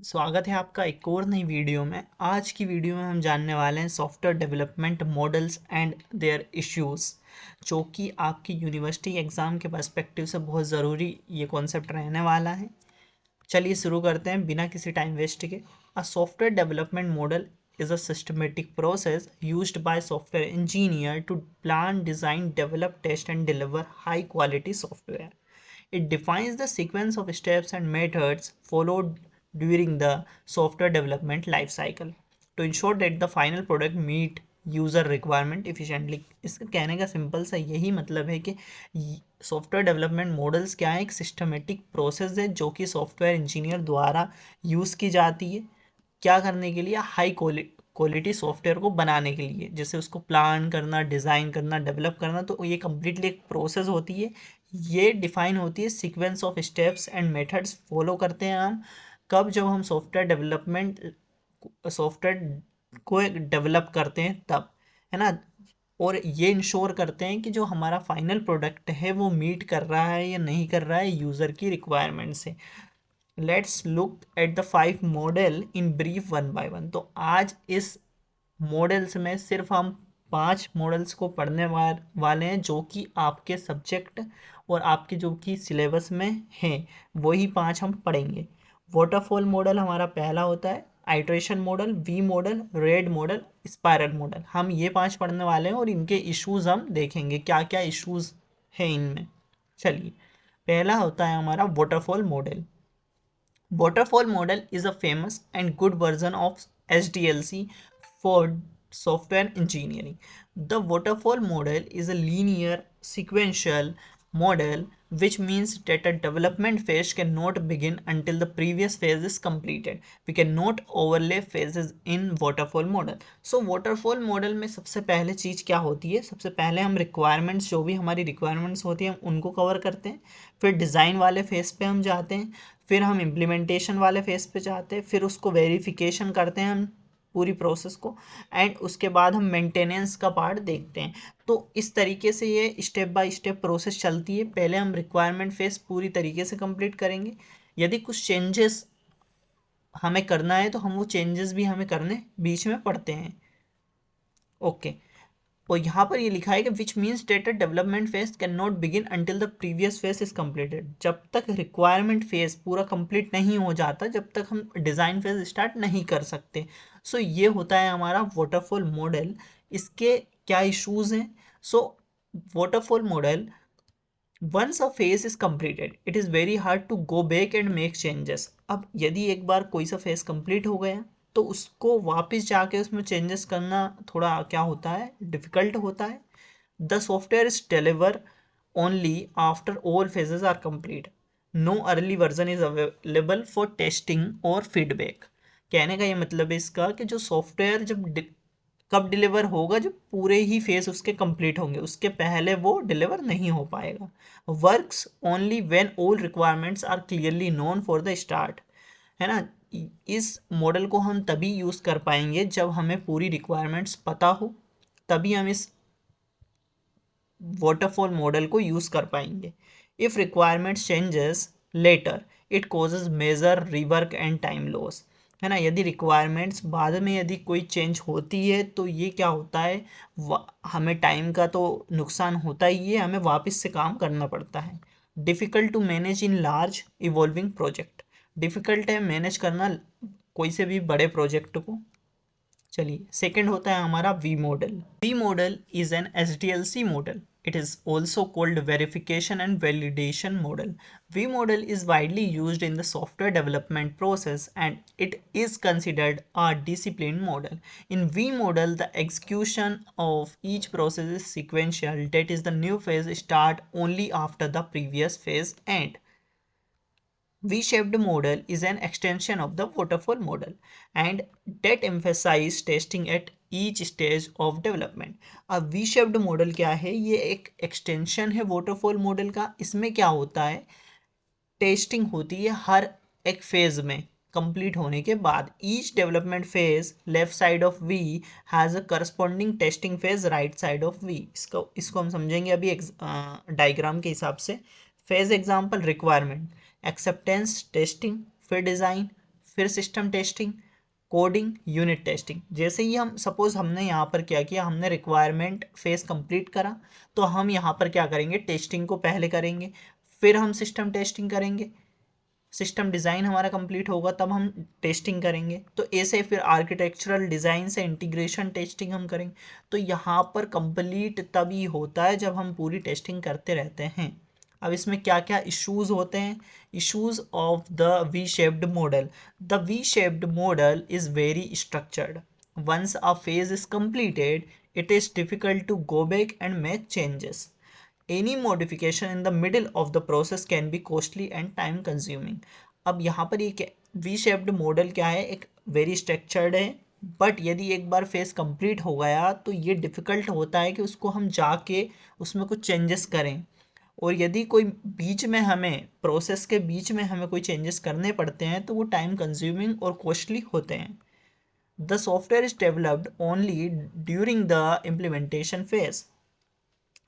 स्वागत है आपका एक और नई वीडियो में। आज की वीडियो में हम जानने वाले हैं software development models and their issues, जो कि आपकी यूनिवर्सिटी एग्ज़ाम के पर्सपेक्टिव से बहुत ज़रूरी ये कॉन्सेप्ट रहने वाला है। चलिए शुरू करते हैं बिना किसी टाइम वेस्ट के। A software development model is a systematic process used by software engineer to plan, design, develop, test and deliver high quality software. It defines the sequence of steps and methods followed during the software development life cycle to ensure that the final product meet user requirement efficiently. इसका कहने का simple सा यही मतलब है कि software development models क्या है, एक सिस्टमेटिक प्रोसेस है जो कि सॉफ्टवेयर इंजीनियर द्वारा यूज़ की जाती है। क्या करने के लिए? हाई क्वालिटी सॉफ्टवेयर को बनाने के लिए, जैसे उसको प्लान करना, डिज़ाइन करना, डेवलप करना। तो ये कम्प्लीटली एक प्रोसेस होती है। ये डिफाइन होती है sequence of steps and methods follow करते हैं हम। कब? जब हम सॉफ्टवेयर को डेवलप करते हैं तब, है ना। और ये इंश्योर करते हैं कि जो हमारा फाइनल प्रोडक्ट है वो मीट कर रहा है या नहीं कर रहा है यूज़र की रिक्वायरमेंट से। Let's look at the 5 model in brief one by one. तो आज इस मॉडल्स में सिर्फ हम 5 मॉडल्स को पढ़ने वाले हैं, जो कि आपके सब्जेक्ट और आपके जो कि सिलेबस में हैं वही 5 हम पढ़ेंगे। वाटरफॉल मॉडल हमारा पहला होता है, iteration model, V model, RAD model, spiral model. हम ये 5 पढ़ने वाले हैं और इनके इश्यूज हम देखेंगे क्या क्या इश्यूज हैं इनमें। चलिए, पहला होता है हमारा waterfall model. Waterfall model is a famous and good version of SDLC for software engineering. The waterfall model is a linear sequential model, which means that a development phase cannot begin until the previous phase is completed. We cannot overlay phases in waterfall model. So waterfall model में सबसे पहले चीज़ क्या होती है? सबसे पहले हम requirements, जो भी हमारी रिक्वायरमेंट्स होती हैं हम उनको कवर करते हैं। फिर डिज़ाइन वाले फेस पे हम जाते हैं, फिर हम इम्प्लीमेंटेशन वाले फेस पे जाते हैं, फिर उसको वेरिफिकेशन करते हैं हम पूरी प्रोसेस को, एंड उसके बाद हम मेंटेनेंस का पार्ट देखते हैं। तो इस तरीके से ये स्टेप बाय स्टेप प्रोसेस चलती है। पहले हम रिक्वायरमेंट फेस पूरी तरीके से कंप्लीट करेंगे। यदि कुछ चेंजेस हमें करना है तो हम वो चेंजेस भी हमें करने बीच में पड़ते हैं। ओके, और यहाँ पर ये लिखा है कि which means data development phase can not begin until the previous phase is completed. जब तक रिक्वायरमेंट फेज पूरा कंप्लीट नहीं हो जाता, जब तक हम डिज़ाइन फेज स्टार्ट नहीं कर सकते। सो ये होता है हमारा वाटरफॉल मॉडल। इसके क्या इश्यूज हैं? So waterfall model, once a phase is completed it is very hard to go back and make changes. अब यदि एक बार कोई सा फेज कंप्लीट हो गया तो उसको वापस जाके उसमें चेंजेस करना थोड़ा क्या होता है, डिफिकल्ट होता है। The software is deliver only after all phases are complete. No early version is available for testing और फीडबैक। कहने का ये मतलब है इसका कि जो सॉफ्टवेयर कब डिलीवर होगा? जब पूरे ही फेज उसके कंप्लीट होंगे, उसके पहले वो डिलीवर नहीं हो पाएगा। Works only when all requirements are clearly known for the start, है ना। इस मॉडल को हम तभी यूज़ कर पाएंगे जब हमें पूरी रिक्वायरमेंट्स पता हो, तभी हम इस वाटरफॉल मॉडल को यूज़ कर पाएंगे। If requirements changes later, it causes major rework and time loss, है ना। यदि रिक्वायरमेंट्स बाद में यदि कोई चेंज होती है तो ये क्या होता है, हमें टाइम का तो नुकसान होता ही है, हमें वापस से काम करना पड़ता है। Difficult to manage in large evolving project, difficult है मैनेज करना कोई से भी बड़े प्रोजेक्ट को। चलिए, सेकंड होता है हमारा V model. V model is an SDLC model. It is also called verification and validation model. V model is widely used in the software development process and it is considered a discipline model. In V model, the execution of each process is sequential. That is, the new phase start only after the previous phase end. V-shaped model is an extension of the waterfall model and that emphasize testing at each stage of development. अब V-shaped model क्या है? ये एक extension है waterfall model का। इसमें क्या होता है, टेस्टिंग होती है हर एक फेज में कंप्लीट होने के बाद। Each development phase left side of V has a corresponding testing phase right side of V. इसको हम समझेंगे अभी डायग्राम के हिसाब से। Phase example, requirement, acceptance testing, फिर डिज़ाइन, फिर system testing, coding, unit testing. जैसे ही हम सपोज हमने यहाँ पर क्या किया, हमने रिक्वायरमेंट फेज कंप्लीट करा, तो हम यहाँ पर क्या करेंगे, टेस्टिंग को पहले करेंगे, फिर हम सिस्टम टेस्टिंग करेंगे। सिस्टम डिज़ाइन हमारा कंप्लीट होगा तब हम टेस्टिंग करेंगे। तो ऐसे फिर आर्किटेक्चरल डिज़ाइन से इंटीग्रेशन टेस्टिंग हम करेंगे। तो यहाँ पर कंप्लीट तभी होता है जब हम पूरी टेस्टिंग करते रहते हैं। अब इसमें क्या क्या इश्यूज होते हैं? Issues of the V shaped model. The V shaped model is very structured. Once a phase is completed, it is difficult to go back and make changes. Any modification in the middle of the process can be costly and time consuming. अब यहाँ पर ये we shaped model क्या है, एक very structured है, but यदि एक बार फेज कंप्लीट हो गया तो ये डिफ़िकल्ट होता है कि उसको हम जाके उसमें कुछ चेंजेस करें। और यदि कोई बीच में हमें प्रोसेस के बीच में हमें कोई चेंजेस करने पड़ते हैं तो वो टाइम कंज्यूमिंग और कॉस्टली होते हैं। The software is developed only during the implementation phase.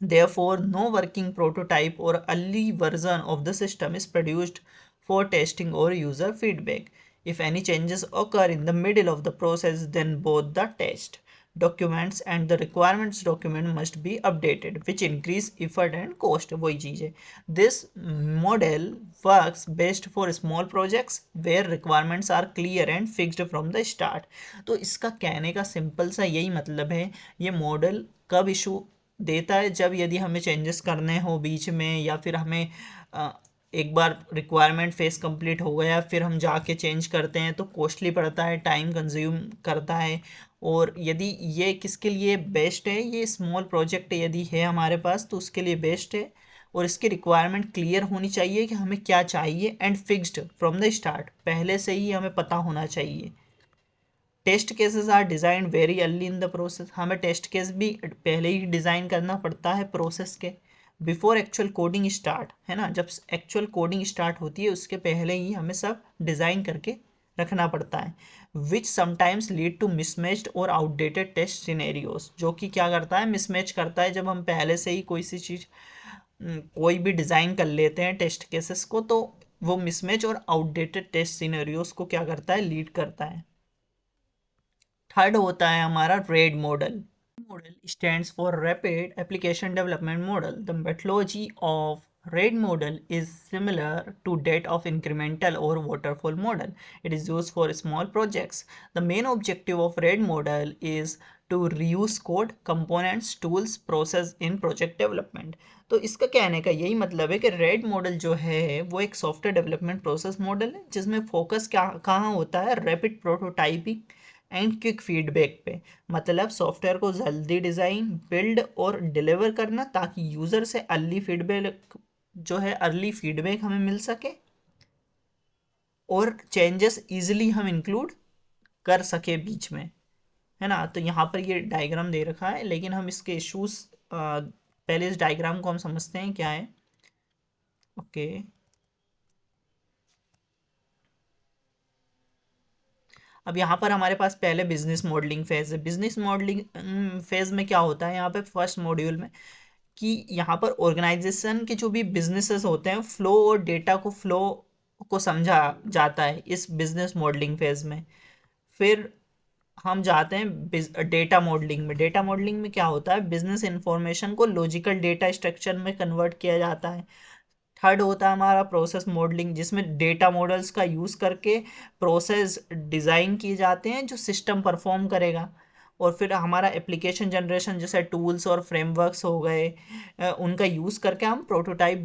Therefore, no working prototype or early version of the system is produced for testing or user feedback. If any changes occur in the middle of the process, then both the test documents and the requirements document must be updated, which increase effort and cost. वही चीज़ है। This model works best for small projects where requirements are clear and fixed from the start. तो इसका कहने का simple सा यही मतलब है, ये मॉडल कब इशू देता है, जब यदि हमें चेंजेस करने हो बीच में, या फिर हमें एक बार रिक्वायरमेंट फेस कंप्लीट हो गया फिर हम जाके चेंज करते हैं तो कॉस्टली पड़ता है, टाइम कंज्यूम करता है। और यदि ये किसके लिए बेस्ट है, ये स्मॉल प्रोजेक्ट यदि है हमारे पास तो उसके लिए बेस्ट है। और इसकी रिक्वायरमेंट क्लियर होनी चाहिए कि हमें क्या चाहिए, and fixed from the start, पहले से ही हमें पता होना चाहिए। Test cases are design very early in the process. हमें टेस्ट केस भी पहले ही डिज़ाइन करना पड़ता है प्रोसेस के, बिफोर एक्चुअल कोडिंग स्टार्ट, है ना। जब एक्चुअल कोडिंग स्टार्ट होती है उसके पहले ही हमें सब डिज़ाइन करके रखना पड़ता है। विच समटाइम्स लीड टू मिसमैच्ड और आउटडेटेड टेस्ट सिनेरियोज, जो कि क्या करता है, मिसमैच करता है। जब हम पहले से ही कोई सी चीज़ कोई भी डिज़ाइन कर लेते हैं टेस्ट केसेस को, तो वो मिसमैच और आउटडेटेड टेस्ट सिनेरियोज को क्या करता है, लीड करता है। थर्ड होता है हमारा RAD model. Model stands for rapid application development model. The methodology of RAID model is similar to that of incremental or waterfall model. It is used for small projects. The main objective of RAID model is to reuse code, components, tools, process in project development. तो इसका कहने का यही मतलब है कि RAID model जो है वो एक सॉफ्टवेयर डेवलपमेंट प्रोसेस मॉडल है, जिसमें फोकस क्या कहाँ होता है, rapid prototyping and quick feedback पे। मतलब सॉफ्टवेयर को जल्दी डिज़ाइन, बिल्ड और डिलीवर करना, ताकि यूज़र से अर्ली फीडबैक जो है, अर्ली फीडबैक हमें मिल सके और चेंजेस इजीली हम इंक्लूड कर सके बीच में, है ना। तो यहाँ पर ये डायग्राम दे रखा है, लेकिन हम इसके इश्यूज पहले इस डायग्राम को हम समझते हैं क्या है। ओके, अब यहाँ पर हमारे पास पहले बिजनेस मॉडलिंग फेज है। बिजनेस मॉडलिंग फेज में क्या होता है, यहाँ पे फर्स्ट मॉड्यूल में, कि यहाँ पर ऑर्गेनाइजेशन के जो भी बिजनेसेस होते हैं, फ्लो और डेटा को फ्लो को समझा जाता है इस बिजनेस मॉडलिंग फेज में। फिर हम जाते हैं डेटा मॉडलिंग में। डेटा मॉडलिंग में क्या होता है, बिजनेस इंफॉर्मेशन को लॉजिकल डेटा स्ट्रक्चर में कन्वर्ट किया जाता है। थर्ड होता है हमारा प्रोसेस मॉडलिंग, जिसमें डेटा मॉडल्स का यूज़ करके प्रोसेस डिज़ाइन किए जाते हैं जो सिस्टम परफॉर्म करेगा। और फिर हमारा एप्लीकेशन जनरेशन, जैसे टूल्स और फ्रेमवर्क्स हो गए, उनका यूज़ करके हम प्रोटोटाइप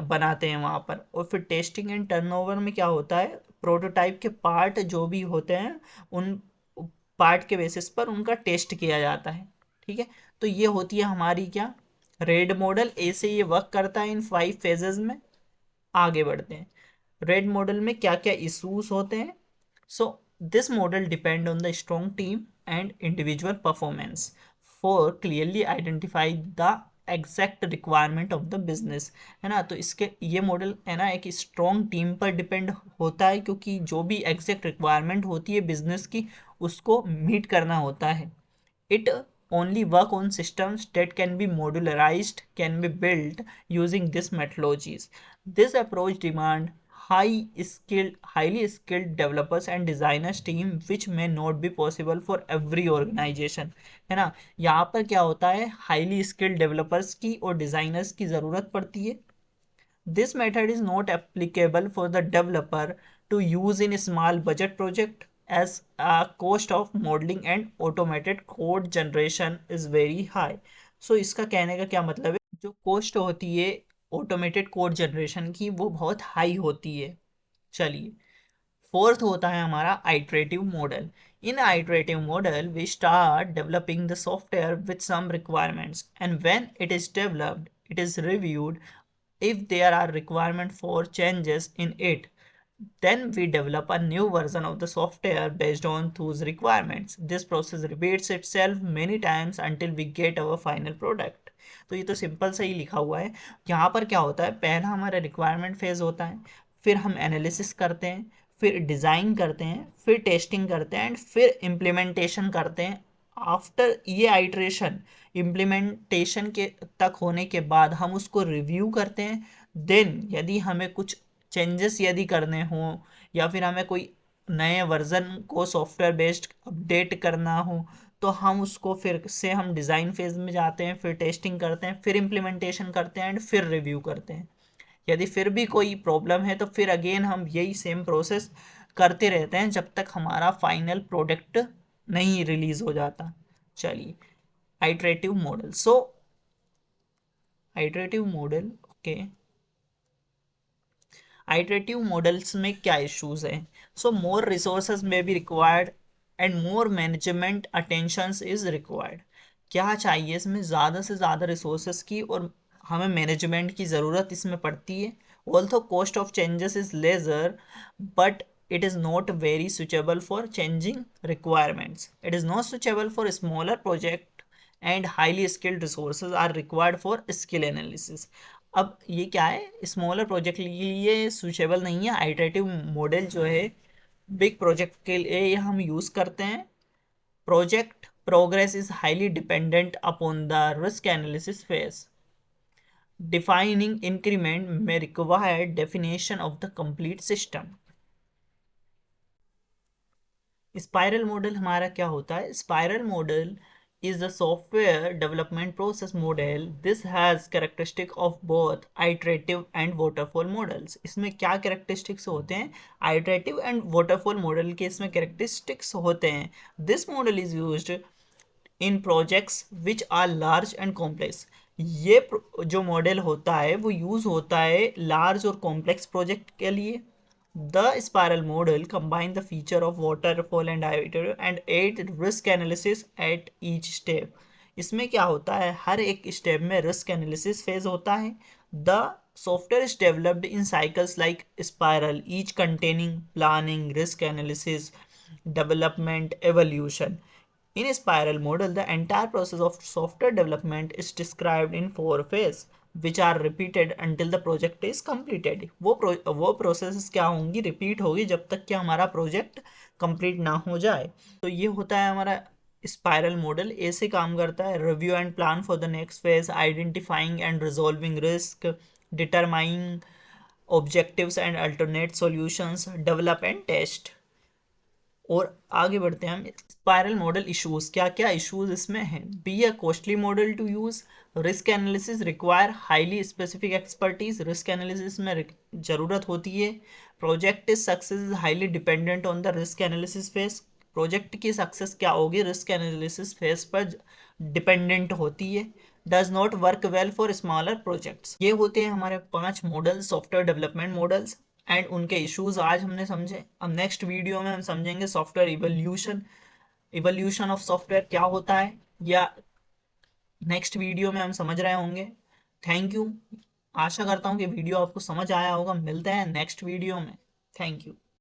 बनाते हैं वहाँ पर। और फिर टेस्टिंग एंड टर्नओवर में क्या होता है, प्रोटोटाइप के पार्ट जो भी होते हैं उन पार्ट के बेसिस पर उनका टेस्ट किया जाता है। ठीक है, तो ये होती है हमारी क्या, रेड मॉडल। ऐसे ये वर्क करता है इन 5 फेजेस में। आगे बढ़ते हैं, रेड मॉडल में क्या क्या इशूज होते हैं। So this model depend on the strong team and individual performance for clearly identify the exact requirement of the business, है ना। तो इसके ये मॉडल है ना एक स्ट्रॉन्ग टीम पर डिपेंड होता है, क्योंकि जो भी एग्जैक्ट रिक्वायरमेंट होती है बिजनेस की उसको मीट करना होता है। It only work on systems that can be modularized, can be built using these methodologies. This approach demand highly skilled developers and designers team which may not be possible for every organization, है ना। यहाँ पर क्या होता है, highly skilled developers की और designers की जरूरत पड़ती है। This method is not applicable for the developer to use in a small budget project as a cost of modeling and automated code generation is very high. So इसका कहने का क्या मतलब है, जो कॉस्ट होती है ऑटोमेटेड कोड जनरेशन की वो बहुत हाई होती है। चलिए, फोर्थ होता है हमारा iterative model. In iterative model we start developing the software with some requirements and when it is developed it is reviewed. If there are requirements for changes in it, then we develop a new version of the software based on those requirements. This process repeats itself many times until we get our final product. तो ये तो simple से ही लिखा हुआ है। यहाँ पर क्या होता है, पहला हमारा रिक्वायरमेंट फेज होता है, फिर हम एनालिसिस करते हैं, फिर डिज़ाइन करते हैं, फिर टेस्टिंग करते हैं एंड फिर इम्प्लीमेंटेशन करते हैं। आफ्टर ये आइट्रेशन इम्प्लीमेंटेशन के तक होने के बाद हम उसको रिव्यू करते हैं। देन यदि हमें कुछ चेंजेस यदि करने हों या फिर हमें कोई नए वर्जन को सॉफ्टवेयर बेस्ड अपडेट करना हो तो हम उसको फिर से हम डिज़ाइन फेज में जाते हैं, फिर टेस्टिंग करते हैं, फिर इम्प्लीमेंटेशन करते हैं एंड फिर रिव्यू करते हैं। यदि फिर भी कोई प्रॉब्लम है तो फिर अगेन हम यही सेम प्रोसेस करते रहते हैं जब तक हमारा फाइनल प्रोडक्ट नहीं रिलीज हो जाता। चलिए, iterative model. So iterative model, okay, iterative models में क्या इश्यूज हैं। सो मोर रिसोर्सेज में be required and more management attention is required. क्या चाहिए इसमें, ज़्यादा से ज़्यादा रिसोर्सेज की और हमें मैनेजमेंट की ज़रूरत इसमें पड़ती है। Also cost of changes is lesser but it is not very suitable for changing requirements. It is not suitable for smaller project and highly skilled resources are required for skill analysis. अब ये क्या है, smaller project के लिए suitable नहीं है। Iterative model जो है बिग प्रोजेक्ट के लिए ये हम यूज़ करते हैं। Project progress is highly dependent upon the risk analysis phase. Defining increment may require definition of the complete system. Spiral model हमारा क्या होता है, spiral model is a software development process model. This has characteristic of both iterative and waterfall models. इसमें क्या characteristics होते हैं, iterative and waterfall model के इसमें characteristics होते हैं। This model is used in projects which are large and complex. ये जो मॉडल होता है वो यूज़ होता है लार्ज और कॉम्प्लेक्स प्रोजेक्ट के लिए। The spiral model combines the feature of waterfall and iterative and aid risk analysis at each step. इसमें क्या होता है, हर एक स्टेप में रिस्क एनालिसिस फेज होता है। The software is developed in cycles like spiral, each containing planning, risk analysis, development, evolution. In a spiral model, the entire process of software development is described in 4 phases, which are repeated until the project is completed. वो process क्या होंगी, repeat होगी जब तक कि हमारा project complete ना हो जाए। तो ये होता है हमारा स्पाइरल मॉडल। ऐसे काम करता है, review and plan for the next phase, identifying and resolving risk, determining objectives and alternate solutions, develop and test. और आगे बढ़ते हैं हम। स्पाइरल मॉडल इश्यूज, क्या क्या इश्यूज इसमें हैं। Be a costly model to use, risk analysis require highly specific expertise, risk analysis में ज़रूरत होती है। Project is success is highly dependent on the risk analysis phase, project की सक्सेस क्या होगी, रिस्क एनालिसिस फेज पर डिपेंडेंट होती है। Does not work well for smaller projects. ये होते हैं हमारे 5 models, software development models and उनके इश्यूज आज हमने समझे। अब नेक्स्ट वीडियो में हम समझेंगे software evolution, evolution of software क्या होता है, या नेक्स्ट वीडियो में हम समझ रहे होंगे। थैंक यू, आशा करता हूँ कि वीडियो आपको समझ आया होगा। मिलते हैं नेक्स्ट वीडियो में। Thank you.